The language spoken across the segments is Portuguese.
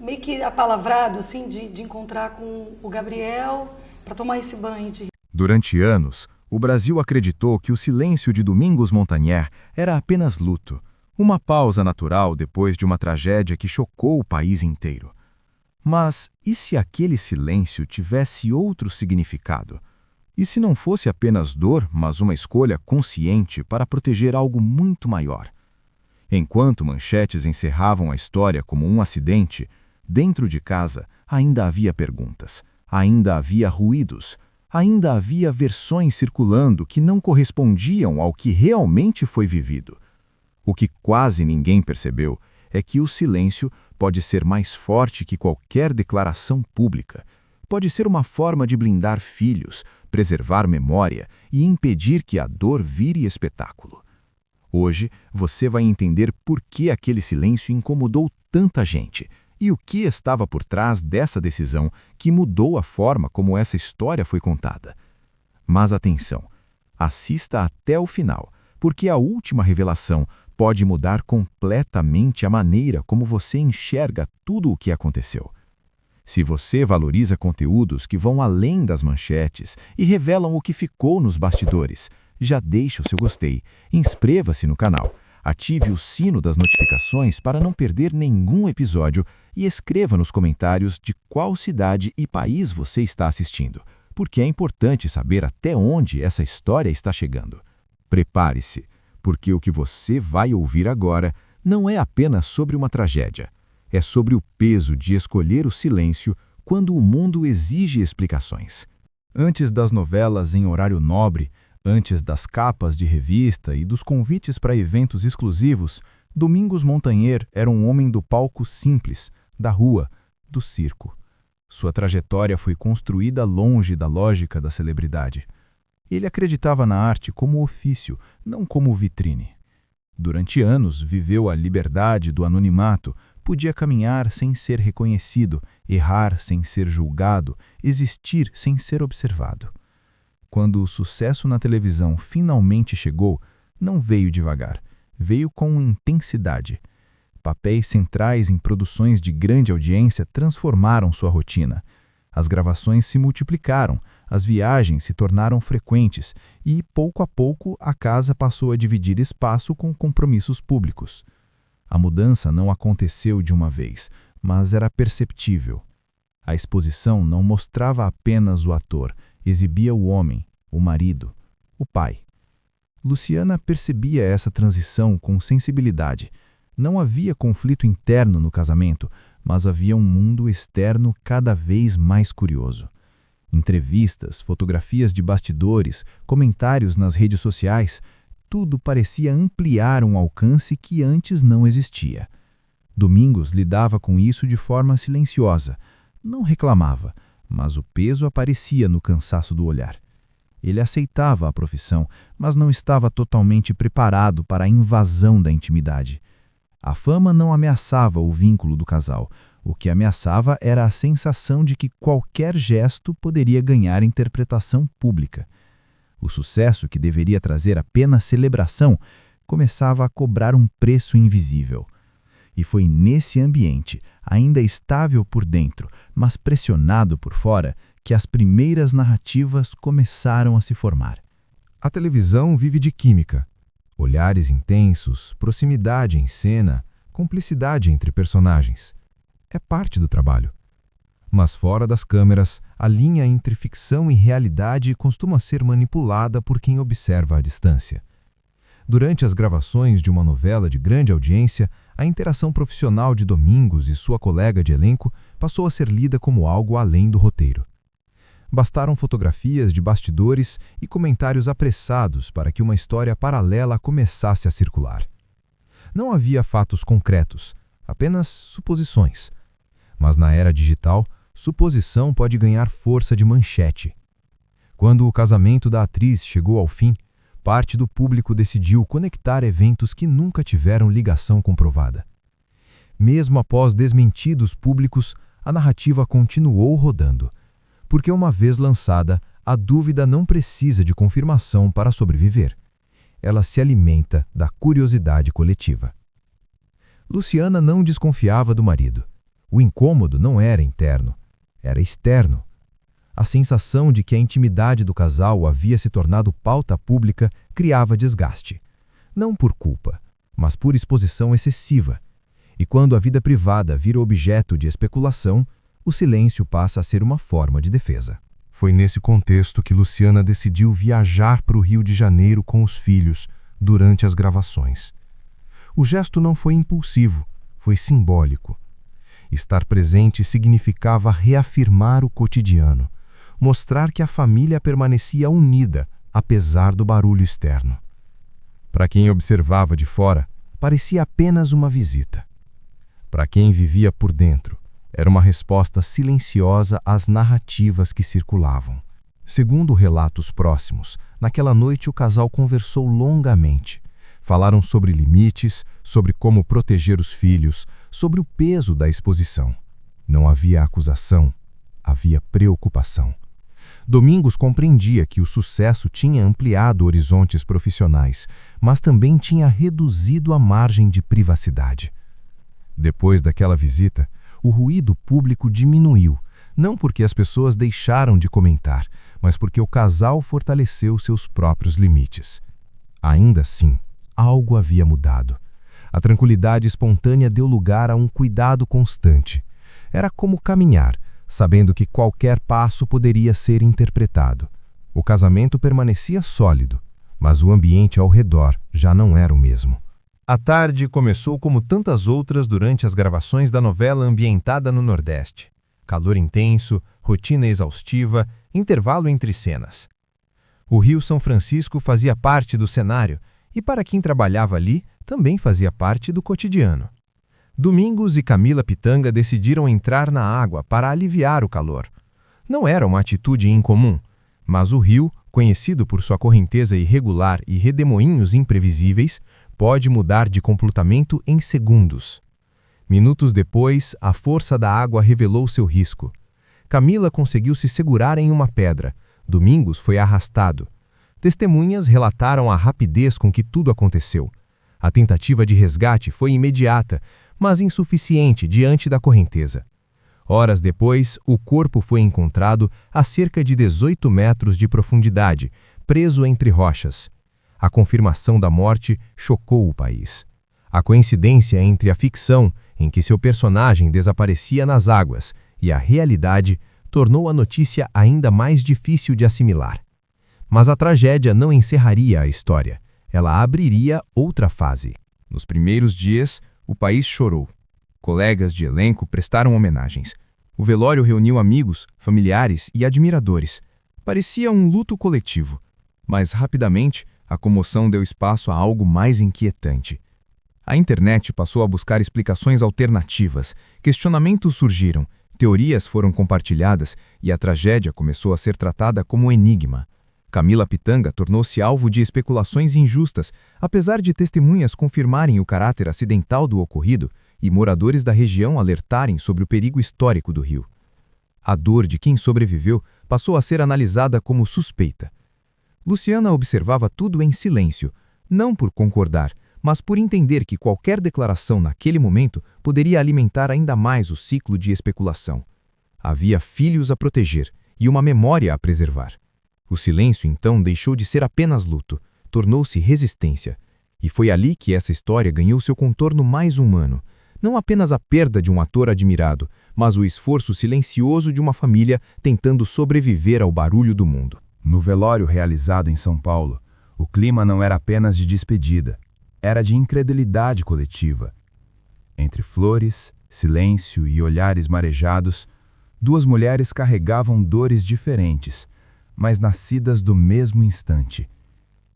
meio que apalavrado, assim, de encontrar com o Gabriel para tomar esse banho de... Durante anos, o Brasil acreditou que o silêncio de Domingos Montagnard era apenas luto, uma pausa natural depois de uma tragédia que chocou o país inteiro. Mas e se aquele silêncio tivesse outro significado? E se não fosse apenas dor, mas uma escolha consciente para proteger algo muito maior? Enquanto manchetes encerravam a história como um acidente, dentro de casa ainda havia perguntas, ainda havia ruídos, ainda havia versões circulando que não correspondiam ao que realmente foi vivido. O que quase ninguém percebeu é que o silêncio pode ser mais forte que qualquer declaração pública. Pode ser uma forma de blindar filhos, preservar memória e impedir que a dor vire espetáculo. Hoje, você vai entender por que aquele silêncio incomodou tanta gente e o que estava por trás dessa decisão que mudou a forma como essa história foi contada. Mas atenção, assista até o final, porque a última revelação pode mudar completamente a maneira como você enxerga tudo o que aconteceu. Se você valoriza conteúdos que vão além das manchetes e revelam o que ficou nos bastidores, já deixe o seu gostei, inscreva-se no canal, ative o sino das notificações para não perder nenhum episódio e escreva nos comentários de qual cidade e país você está assistindo, porque é importante saber até onde essa história está chegando. Prepare-se, porque o que você vai ouvir agora não é apenas sobre uma tragédia. É sobre o peso de escolher o silêncio quando o mundo exige explicações. Antes das novelas em horário nobre, antes das capas de revista e dos convites para eventos exclusivos, Domingos Montagnard era um homem do palco simples, da rua, do circo. Sua trajetória foi construída longe da lógica da celebridade. Ele acreditava na arte como ofício, não como vitrine. Durante anos, viveu a liberdade do anonimato, podia caminhar sem ser reconhecido, errar sem ser julgado, existir sem ser observado. Quando o sucesso na televisão finalmente chegou, não veio devagar, veio com intensidade. Papéis centrais em produções de grande audiência transformaram sua rotina. As gravações se multiplicaram, as viagens se tornaram frequentes e, pouco a pouco, a casa passou a dividir espaço com compromissos públicos. A mudança não aconteceu de uma vez, mas era perceptível. A exposição não mostrava apenas o ator, exibia o homem, o marido, o pai. Luciana percebia essa transição com sensibilidade. Não havia conflito interno no casamento, mas havia um mundo externo cada vez mais curioso. Entrevistas, fotografias de bastidores, comentários nas redes sociais, tudo parecia ampliar um alcance que antes não existia. Domingos lidava com isso de forma silenciosa. Não reclamava, mas o peso aparecia no cansaço do olhar. Ele aceitava a profissão, mas não estava totalmente preparado para a invasão da intimidade. A fama não ameaçava o vínculo do casal. O que ameaçava era a sensação de que qualquer gesto poderia ganhar interpretação pública. O sucesso, que deveria trazer apenas celebração, começava a cobrar um preço invisível. E foi nesse ambiente, ainda estável por dentro, mas pressionado por fora, que as primeiras narrativas começaram a se formar. A televisão vive de química. Olhares intensos, proximidade em cena, cumplicidade entre personagens. É parte do trabalho. Mas fora das câmeras, a linha entre ficção e realidade costuma ser manipulada por quem observa à distância. Durante as gravações de uma novela de grande audiência, a interação profissional de Domingos e sua colega de elenco passou a ser lida como algo além do roteiro. Bastaram fotografias de bastidores e comentários apressados para que uma história paralela começasse a circular. Não havia fatos concretos, apenas suposições. Mas na era digital, suposição pode ganhar força de manchete. Quando o casamento da atriz chegou ao fim, parte do público decidiu conectar eventos que nunca tiveram ligação comprovada. Mesmo após desmentidos públicos, a narrativa continuou rodando. Porque uma vez lançada, a dúvida não precisa de confirmação para sobreviver. Ela se alimenta da curiosidade coletiva. Luciana não desconfiava do marido. O incômodo não era interno, era externo. A sensação de que a intimidade do casal havia se tornado pauta pública criava desgaste. Não por culpa, mas por exposição excessiva. E quando a vida privada vira objeto de especulação, o silêncio passa a ser uma forma de defesa. Foi nesse contexto que Luciana decidiu viajar para o Rio de Janeiro com os filhos durante as gravações. O gesto não foi impulsivo, foi simbólico. Estar presente significava reafirmar o cotidiano, mostrar que a família permanecia unida, apesar do barulho externo. Para quem observava de fora, parecia apenas uma visita. Para quem vivia por dentro, era uma resposta silenciosa às narrativas que circulavam. Segundo relatos próximos, naquela noite o casal conversou longamente. Falaram sobre limites, sobre como proteger os filhos, sobre o peso da exposição. Não havia acusação, havia preocupação. Domingos compreendia que o sucesso tinha ampliado horizontes profissionais, mas também tinha reduzido a margem de privacidade. Depois daquela visita, o ruído público diminuiu, não porque as pessoas deixaram de comentar, mas porque o casal fortaleceu seus próprios limites. Ainda assim, algo havia mudado. A tranquilidade espontânea deu lugar a um cuidado constante. Era como caminhar, sabendo que qualquer passo poderia ser interpretado. O casamento permanecia sólido, mas o ambiente ao redor já não era o mesmo. A tarde começou como tantas outras durante as gravações da novela ambientada no Nordeste. Calor intenso, rotina exaustiva, intervalo entre cenas. O Rio São Francisco fazia parte do cenário e, para quem trabalhava ali, também fazia parte do cotidiano. Domingos e Camila Pitanga decidiram entrar na água para aliviar o calor. Não era uma atitude incomum, mas o rio, conhecido por sua correnteza irregular e redemoinhos imprevisíveis, pode mudar de comportamento em segundos. Minutos depois, a força da água revelou seu risco. Camila conseguiu se segurar em uma pedra. Domingos foi arrastado. Testemunhas relataram a rapidez com que tudo aconteceu. A tentativa de resgate foi imediata, mas insuficiente diante da correnteza. Horas depois, o corpo foi encontrado a cerca de 18 metros de profundidade, preso entre rochas. A confirmação da morte chocou o país. A coincidência entre a ficção, em que seu personagem desaparecia nas águas, e a realidade tornou a notícia ainda mais difícil de assimilar. Mas a tragédia não encerraria a história. Ela abriria outra fase. Nos primeiros dias, o país chorou. Colegas de elenco prestaram homenagens. O velório reuniu amigos, familiares e admiradores. Parecia um luto coletivo. Mas, rapidamente, a comoção deu espaço a algo mais inquietante. A internet passou a buscar explicações alternativas, questionamentos surgiram, teorias foram compartilhadas e a tragédia começou a ser tratada como um enigma. Camila Pitanga tornou-se alvo de especulações injustas, apesar de testemunhas confirmarem o caráter acidental do ocorrido e moradores da região alertarem sobre o perigo histórico do rio. A dor de quem sobreviveu passou a ser analisada como suspeita. Luciana observava tudo em silêncio, não por concordar, mas por entender que qualquer declaração naquele momento poderia alimentar ainda mais o ciclo de especulação. Havia filhos a proteger e uma memória a preservar. O silêncio, então, deixou de ser apenas luto, tornou-se resistência. E foi ali que essa história ganhou seu contorno mais humano. Não apenas a perda de um ator admirado, mas o esforço silencioso de uma família tentando sobreviver ao barulho do mundo. No velório realizado em São Paulo, o clima não era apenas de despedida, era de incredulidade coletiva. Entre flores, silêncio e olhares marejados, duas mulheres carregavam dores diferentes, mas nascidas do mesmo instante.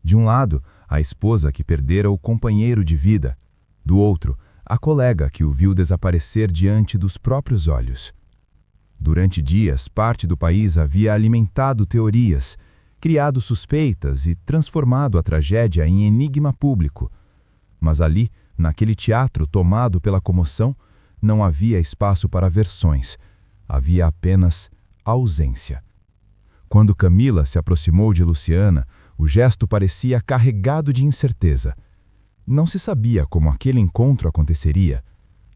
De um lado, a esposa que perdera o companheiro de vida, do outro, a colega que o viu desaparecer diante dos próprios olhos. Durante dias, parte do país havia alimentado teorias, criado suspeitas e transformado a tragédia em enigma público. Mas ali, naquele teatro tomado pela comoção, não havia espaço para versões, havia apenas ausência. Quando Camila se aproximou de Luciana, o gesto parecia carregado de incerteza. Não se sabia como aquele encontro aconteceria.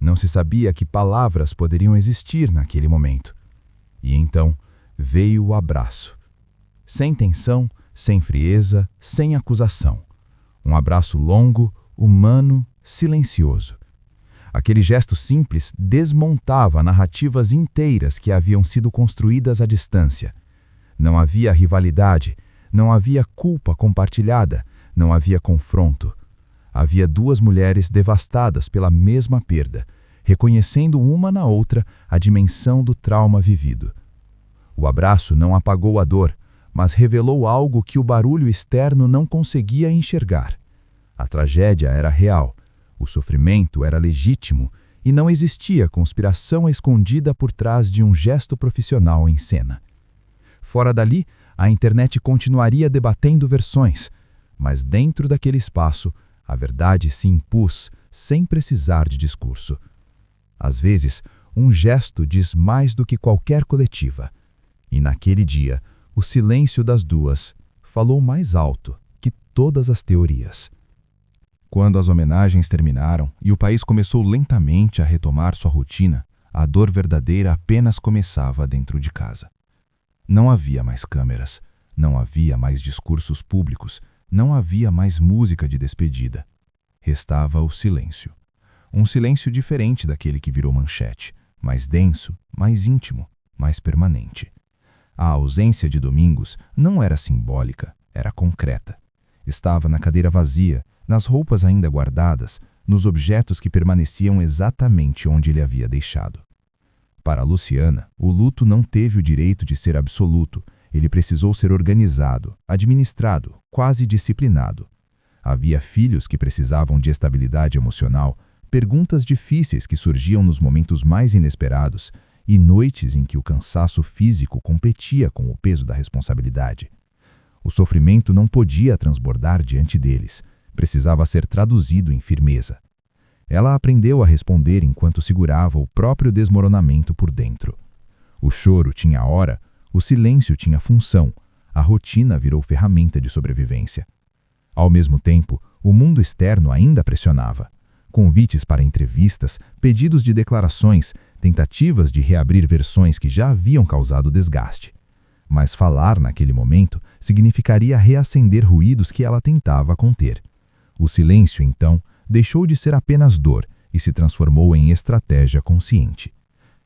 Não se sabia que palavras poderiam existir naquele momento. E então veio o abraço. Sem tensão, sem frieza, sem acusação. Um abraço longo, humano, silencioso. Aquele gesto simples desmontava narrativas inteiras que haviam sido construídas à distância. Não havia rivalidade, não havia culpa compartilhada, não havia confronto. Havia duas mulheres devastadas pela mesma perda, reconhecendo uma na outra a dimensão do trauma vivido. O abraço não apagou a dor, mas revelou algo que o barulho externo não conseguia enxergar. A tragédia era real, o sofrimento era legítimo e não existia conspiração escondida por trás de um gesto profissional em cena. Fora dali, a internet continuaria debatendo versões, mas dentro daquele espaço, a verdade se impôs sem precisar de discurso. Às vezes, um gesto diz mais do que qualquer coletiva. E naquele dia, o silêncio das duas falou mais alto que todas as teorias. Quando as homenagens terminaram e o país começou lentamente a retomar sua rotina, a dor verdadeira apenas começava dentro de casa. Não havia mais câmeras, não havia mais discursos públicos, não havia mais música de despedida. Restava o silêncio. Um silêncio diferente daquele que virou manchete, mais denso, mais íntimo, mais permanente. A ausência de Domingos não era simbólica, era concreta. Estava na cadeira vazia, nas roupas ainda guardadas, nos objetos que permaneciam exatamente onde ele havia deixado. Para Luciana, o luto não teve o direito de ser absoluto, ele precisou ser organizado, administrado, quase disciplinado. Havia filhos que precisavam de estabilidade emocional, perguntas difíceis que surgiam nos momentos mais inesperados e noites em que o cansaço físico competia com o peso da responsabilidade. O sofrimento não podia transbordar diante deles, precisava ser traduzido em firmeza. Ela aprendeu a responder enquanto segurava o próprio desmoronamento por dentro. O choro tinha hora, o silêncio tinha função, a rotina virou ferramenta de sobrevivência. Ao mesmo tempo, o mundo externo ainda pressionava. Convites para entrevistas, pedidos de declarações, tentativas de reabrir versões que já haviam causado desgaste. Mas falar naquele momento significaria reacender ruídos que ela tentava conter. O silêncio, então, deixou de ser apenas dor e se transformou em estratégia consciente.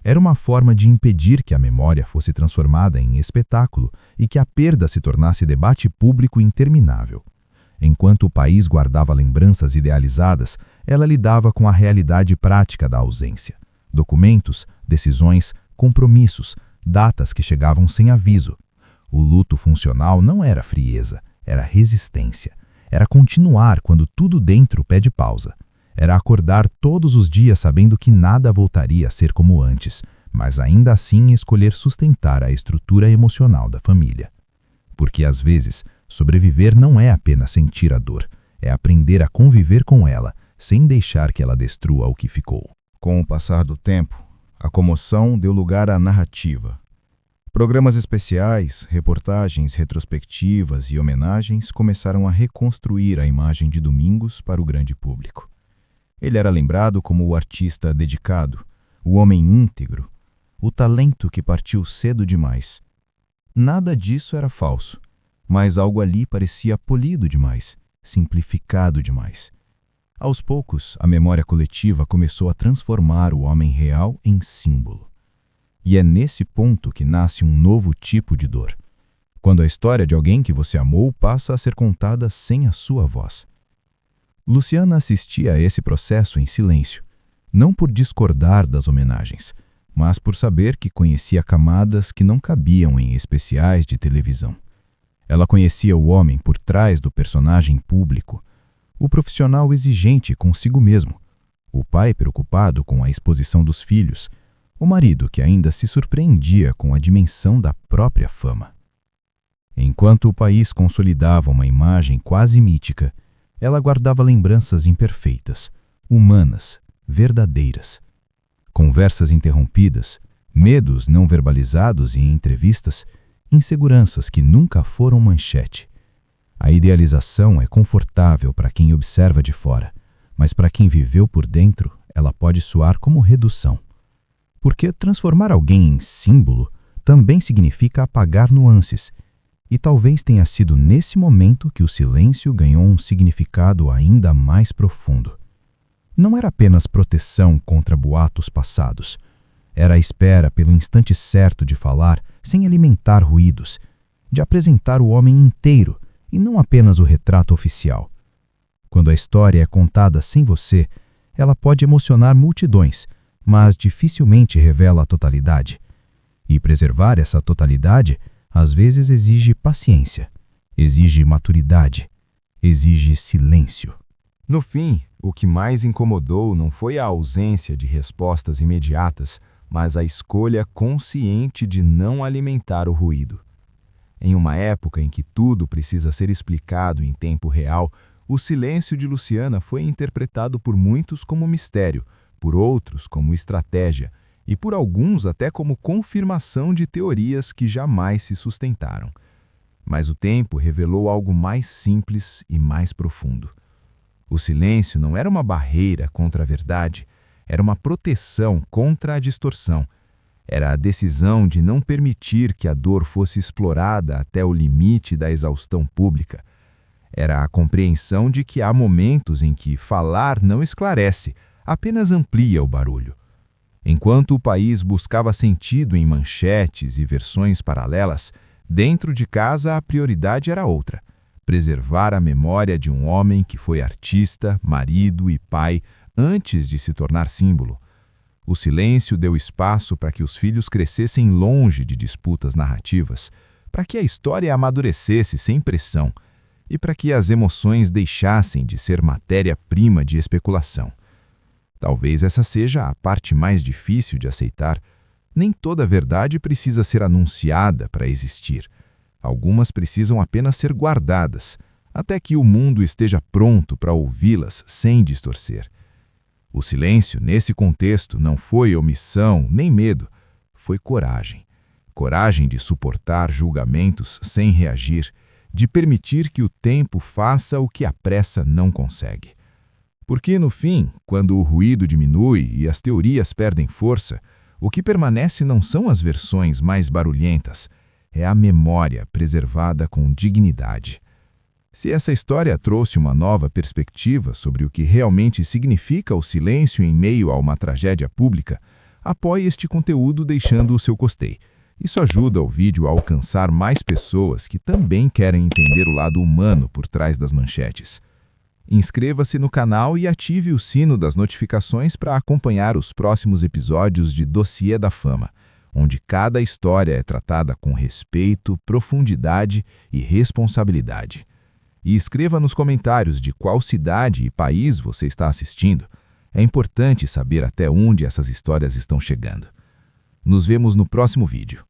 Era uma forma de impedir que a memória fosse transformada em espetáculo e que a perda se tornasse debate público interminável. Enquanto o país guardava lembranças idealizadas, ela lidava com a realidade prática da ausência. Documentos, decisões, compromissos, datas que chegavam sem aviso. O luto funcional não era frieza, era resistência. Era continuar quando tudo dentro pede pausa. Era acordar todos os dias sabendo que nada voltaria a ser como antes, mas ainda assim escolher sustentar a estrutura emocional da família. Porque às vezes, sobreviver não é apenas sentir a dor, é aprender a conviver com ela, sem deixar que ela destrua o que ficou. Com o passar do tempo, a comoção deu lugar à narrativa. Programas especiais, reportagens retrospectivas e homenagens começaram a reconstruir a imagem de Domingos para o grande público. Ele era lembrado como o artista dedicado, o homem íntegro, o talento que partiu cedo demais. Nada disso era falso, mas algo ali parecia polido demais, simplificado demais. Aos poucos, a memória coletiva começou a transformar o homem real em símbolo. E é nesse ponto que nasce um novo tipo de dor. Quando a história de alguém que você amou passa a ser contada sem a sua voz. Luciana assistia a esse processo em silêncio, não por discordar das homenagens, mas por saber que conhecia camadas que não cabiam em especiais de televisão. Ela conhecia o homem por trás do personagem público, o profissional exigente consigo mesmo, o pai preocupado com a exposição dos filhos, o marido que ainda se surpreendia com a dimensão da própria fama. Enquanto o país consolidava uma imagem quase mítica, ela guardava lembranças imperfeitas, humanas, verdadeiras. Conversas interrompidas, medos não verbalizados em entrevistas, inseguranças que nunca foram manchete. A idealização é confortável para quem observa de fora, mas para quem viveu por dentro ela pode soar como redução. Porque transformar alguém em símbolo também significa apagar nuances, e talvez tenha sido nesse momento que o silêncio ganhou um significado ainda mais profundo. Não era apenas proteção contra boatos passados. Era a espera pelo instante certo de falar sem alimentar ruídos, de apresentar o homem inteiro e não apenas o retrato oficial. Quando a história é contada sem você, ela pode emocionar multidões, mas dificilmente revela a totalidade. E preservar essa totalidade, às vezes, exige paciência, exige maturidade, exige silêncio. No fim, o que mais incomodou não foi a ausência de respostas imediatas, mas a escolha consciente de não alimentar o ruído. Em uma época em que tudo precisa ser explicado em tempo real, o silêncio de Luciana foi interpretado por muitos como mistério, por outros como estratégia e por alguns até como confirmação de teorias que jamais se sustentaram. Mas o tempo revelou algo mais simples e mais profundo. O silêncio não era uma barreira contra a verdade, era uma proteção contra a distorção. Era a decisão de não permitir que a dor fosse explorada até o limite da exaustão pública. Era a compreensão de que há momentos em que falar não esclarece, apenas amplia o barulho. Enquanto o país buscava sentido em manchetes e versões paralelas, dentro de casa a prioridade era outra: preservar a memória de um homem que foi artista, marido e pai antes de se tornar símbolo. O silêncio deu espaço para que os filhos crescessem longe de disputas narrativas, para que a história amadurecesse sem pressão e para que as emoções deixassem de ser matéria-prima de especulação. Talvez essa seja a parte mais difícil de aceitar. Nem toda verdade precisa ser anunciada para existir. Algumas precisam apenas ser guardadas, até que o mundo esteja pronto para ouvi-las sem distorcer. O silêncio, nesse contexto, não foi omissão nem medo, foi coragem. Coragem de suportar julgamentos sem reagir, de permitir que o tempo faça o que a pressa não consegue. Porque, no fim, quando o ruído diminui e as teorias perdem força, o que permanece não são as versões mais barulhentas, é a memória preservada com dignidade. Se essa história trouxe uma nova perspectiva sobre o que realmente significa o silêncio em meio a uma tragédia pública, apoie este conteúdo deixando o seu gostei. Isso ajuda o vídeo a alcançar mais pessoas que também querem entender o lado humano por trás das manchetes. Inscreva-se no canal e ative o sino das notificações para acompanhar os próximos episódios de Dossiê da Fama, onde cada história é tratada com respeito, profundidade e responsabilidade. E escreva nos comentários de qual cidade e país você está assistindo. É importante saber até onde essas histórias estão chegando. Nos vemos no próximo vídeo.